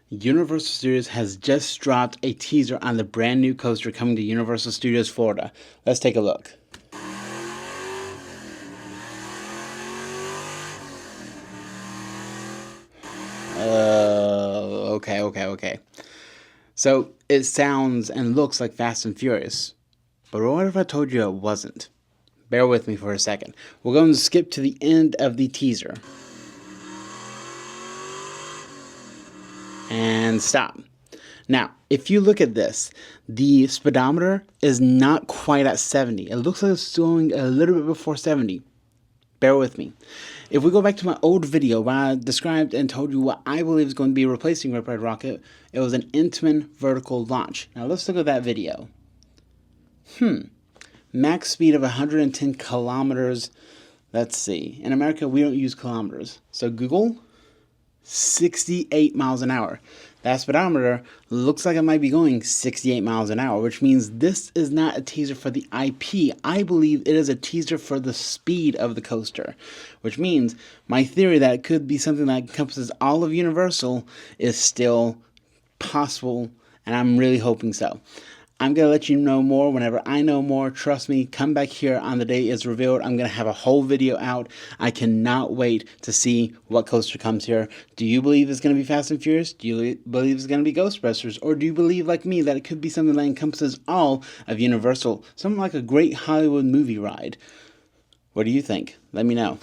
Universal Studios has just dropped a teaser on the brand new coaster coming to Universal Studios Florida. Let's take a look. Okay. So it sounds and looks like Fast and Furious, but what if I told you it wasn't? Bear with me for a second. We're going to skip to the end of the teaser. And stop. Now, if you look at this, the speedometer is not quite at 70. It looks like it's going a little bit before 70. Bear with me. If we go back to my old video where I described and told you what I believe is going to be replacing Rip Ride Rockit, it was an Intamin vertical launch. Now let's look at that video. Max speed of 110 kilometers. Let's see. In America, we don't use kilometers. So Google, 68 miles an hour. That speedometer looks like it might be going 68 miles an hour, which means this is not a teaser for the IP. I believe it is a teaser for the speed of the coaster, which means my theory that it could be something that encompasses all of Universal is still possible, and I'm really hoping so. I'm going to let you know more whenever I know more. Trust me, come back here on the day it's revealed. I'm going to have a whole video out. I cannot wait to see what coaster comes here. Do you believe it's going to be Fast and Furious? Do you believe it's going to be Ghostbusters? Or do you believe, like me, that it could be something that encompasses all of Universal? Something like a great Hollywood movie ride. What do you think? Let me know.